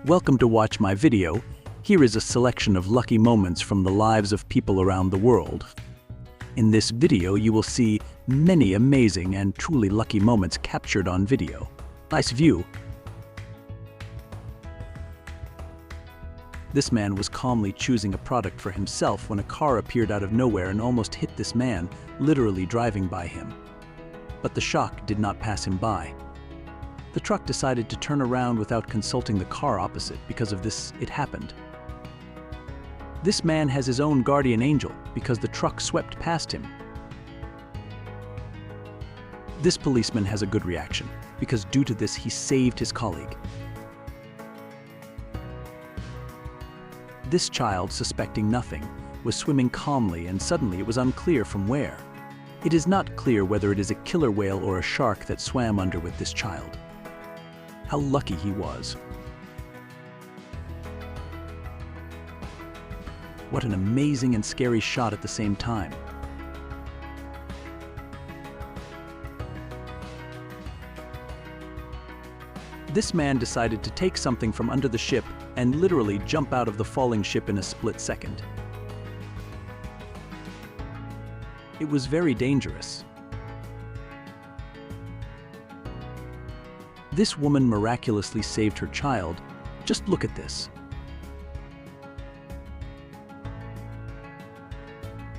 Welcome to watch my video. Here is a selection of lucky moments from the lives of people around the world. In this video, you will see many amazing and truly lucky moments captured on video. Nice view. This man was calmly choosing a product for himself when a car appeared out of nowhere and almost hit this man, literally driving by him. But the shock did not pass him by. The truck decided to turn around without consulting the car opposite. Because of this, it happened. This man has his own guardian angel because the truck swept past him. This policeman has a good reaction because due to this, he saved his colleague. This child, suspecting nothing, was swimming calmly and suddenly it was unclear from where. It is not clear whether it is a killer whale or a shark that swam under with this child. How lucky he was. What an amazing and scary shot at the same time. This man decided to take something from under the ship and literally jump out of the falling ship in a split second. It was very dangerous. This woman miraculously saved her child. Just look at this.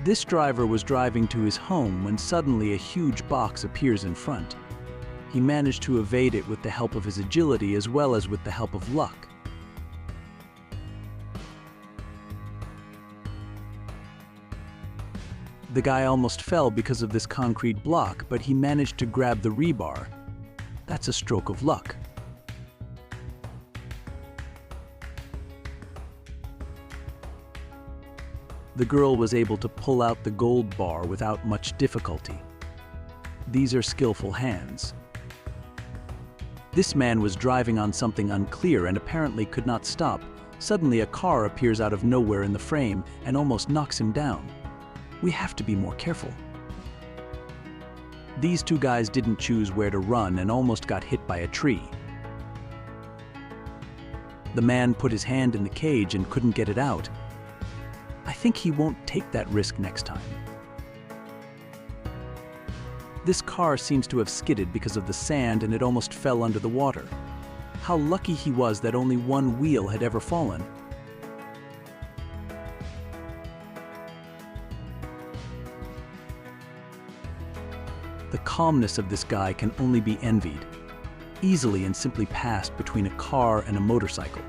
This driver was driving to his home when suddenly a huge box appears in front. He managed to evade it with the help of his agility as well as with the help of luck. The guy almost fell because of this concrete block, but he managed to grab the rebar. That's a stroke of luck. The girl was able to pull out the gold bar without much difficulty. These are skillful hands. This man was driving on something unclear and apparently could not stop. Suddenly a car appears out of nowhere in the frame and almost knocks him down. We have to be more careful. These two guys didn't choose where to run and almost got hit by a tree. The man put his hand in the cage and couldn't get it out. I think he won't take that risk next time. This car seems to have skidded because of the sand and it almost fell under the water. How lucky he was that only one wheel had ever fallen. The calmness of this guy can only be envied. Easily and simply passed between a car and a motorcycle.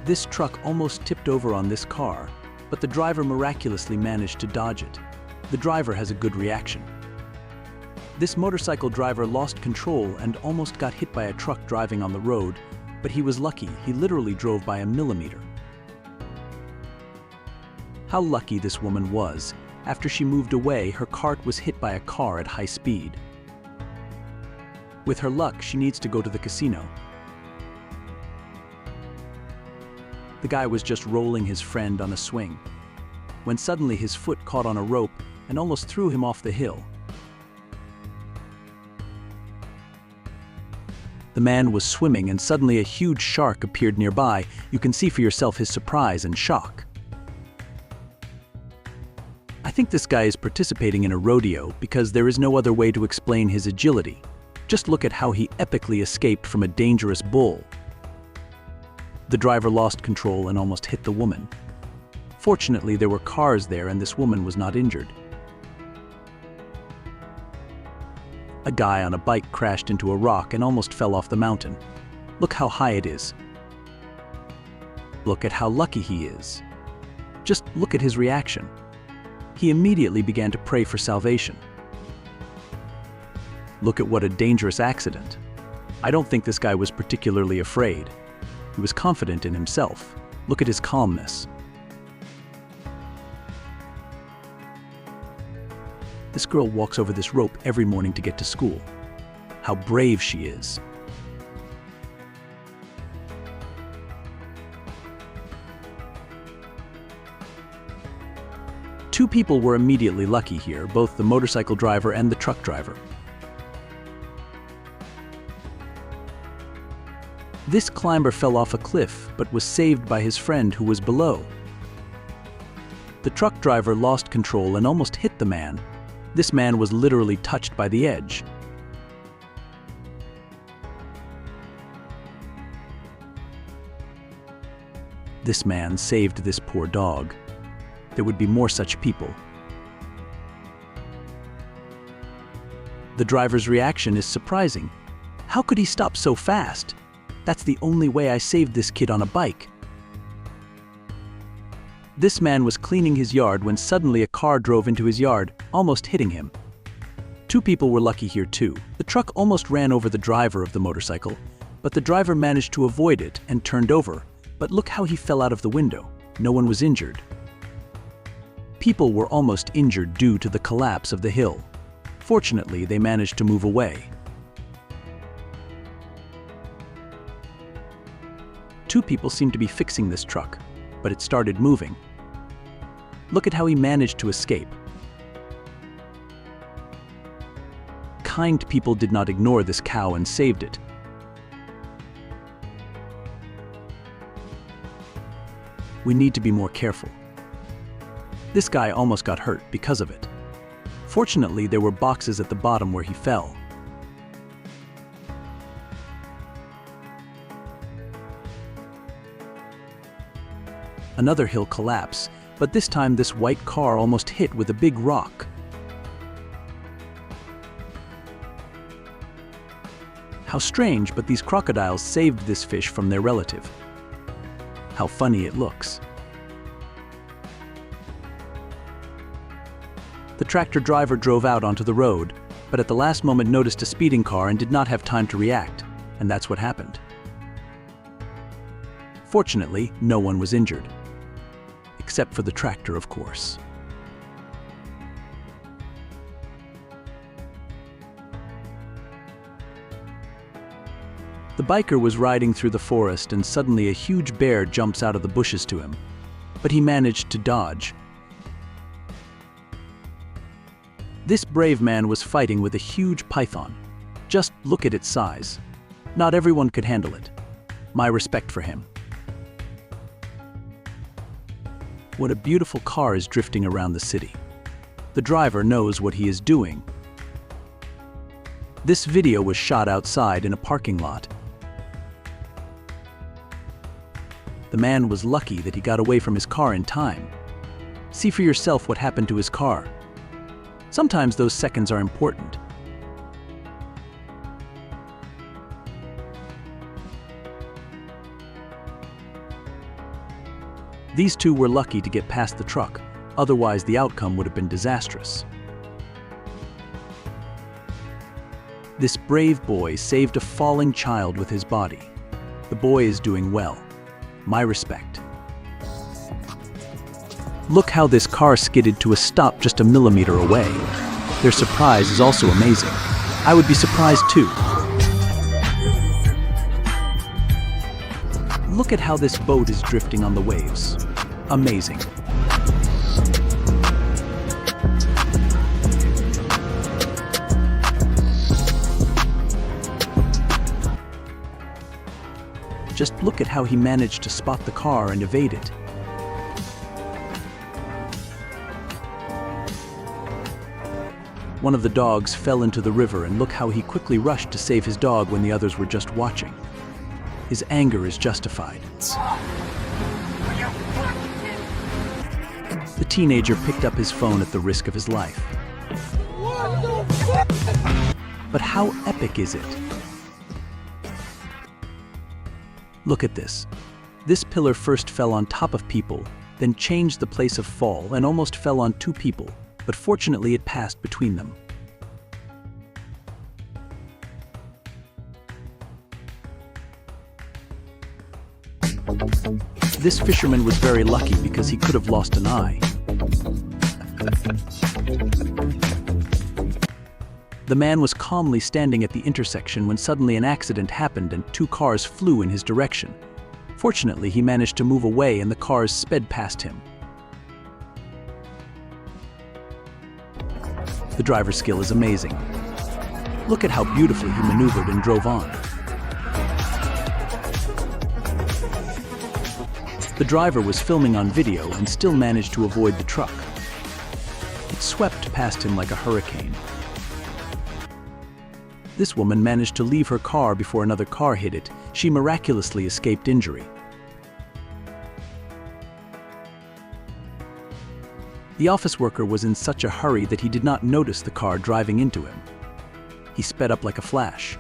This truck almost tipped over on this car, but the driver miraculously managed to dodge it. The driver has a good reaction. This motorcycle driver lost control and almost got hit by a truck driving on the road, but he was lucky. He literally drove by a millimeter. How lucky this woman was. After she moved away, her cart was hit by a car at high speed. With her luck, she needs to go to the casino. The guy was just rolling his friend on a swing, when suddenly his foot caught on a rope and almost threw him off the hill. The man was swimming and suddenly a huge shark appeared nearby. You can see for yourself his surprise and shock. I think this guy is participating in a rodeo because there is no other way to explain his agility. Just look at how he epically escaped from a dangerous bull. The driver lost control and almost hit the woman. Fortunately, there were cars there and this woman was not injured. A guy on a bike crashed into a rock and almost fell off the mountain. Look how high it is. Look at how lucky he is. Just look at his reaction. He immediately began to pray for salvation. Look at what a dangerous accident. I don't think this guy was particularly afraid. He was confident in himself. Look at his calmness. This girl walks over this rope every morning to get to school. How brave she is. Two people were immediately lucky here, both the motorcycle driver and the truck driver. This climber fell off a cliff but was saved by his friend who was below. The truck driver lost control and almost hit the man. This man was literally touched by the edge. This man saved this poor dog. There would be more such people. The driver's reaction is surprising. How could he stop so fast? That's the only way I saved this kid on a bike. This man was cleaning his yard when suddenly a car drove into his yard, almost hitting him. Two people were lucky here too. The truck almost ran over the driver of the motorcycle, but the driver managed to avoid it and turned over. But look how he fell out of the window. No one was injured. People were almost injured due to the collapse of the hill. Fortunately, they managed to move away. Two people seemed to be fixing this truck, but it started moving. Look at how he managed to escape. Kind people did not ignore this cow and saved it. We need to be more careful. This guy almost got hurt because of it. Fortunately, there were boxes at the bottom where he fell. Another hill collapsed, but this time this white car almost hit with a big rock. How strange, but these crocodiles saved this fish from their relative. How funny it looks. The tractor driver drove out onto the road, but at the last moment noticed a speeding car and did not have time to react, and that's what happened. Fortunately, no one was injured. Except for the tractor, of course. The biker was riding through the forest and suddenly a huge bear jumps out of the bushes to him, but he managed to dodge. This brave man was fighting with a huge python. Just look at its size. Not everyone could handle it. My respect for him. What a beautiful car is drifting around the city. The driver knows what he is doing. This video was shot outside in a parking lot. The man was lucky that he got away from his car in time. See for yourself what happened to his car. Sometimes those seconds are important. These two were lucky to get past the truck, otherwise the outcome would have been disastrous. This brave boy saved a falling child with his body. The boy is doing well. My respect. Look how this car skidded to a stop just a millimeter away. Their surprise is also amazing. I would be surprised too. Look at how this boat is drifting on the waves. Amazing. Just look at how he managed to spot the car and evade it. One of the dogs fell into the river, and look how he quickly rushed to save his dog when the others were just watching. His anger is justified. The teenager picked up his phone at the risk of his life. But how epic is it? Look at this. This pillar first fell on top of people, then changed the place of fall and almost fell on two people, but fortunately it passed between them. This fisherman was very lucky because he could have lost an eye. The man was calmly standing at the intersection when suddenly an accident happened and two cars flew in his direction. Fortunately, he managed to move away and the cars sped past him. The driver's skill is amazing. Look at how beautifully he maneuvered and drove on. The driver was filming on video and still managed to avoid the truck. It swept past him like a hurricane. This woman managed to leave her car before another car hit it. She miraculously escaped injury. The office worker was in such a hurry that he did not notice the car driving into him. He sped up like a flash.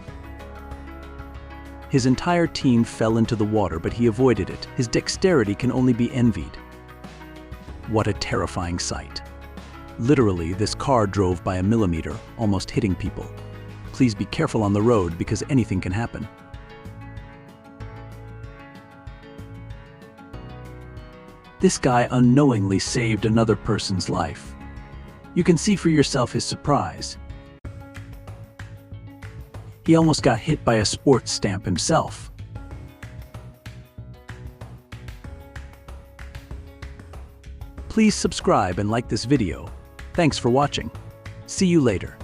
His entire team fell into the water, but he avoided it. His dexterity can only be envied. What a terrifying sight. Literally, this car drove by a millimeter, almost hitting people. Please be careful on the road because anything can happen. This guy unknowingly saved another person's life. You can see for yourself his surprise. He almost got hit by a sports stamp himself. Please subscribe and like this video. Thanks for watching. See you later.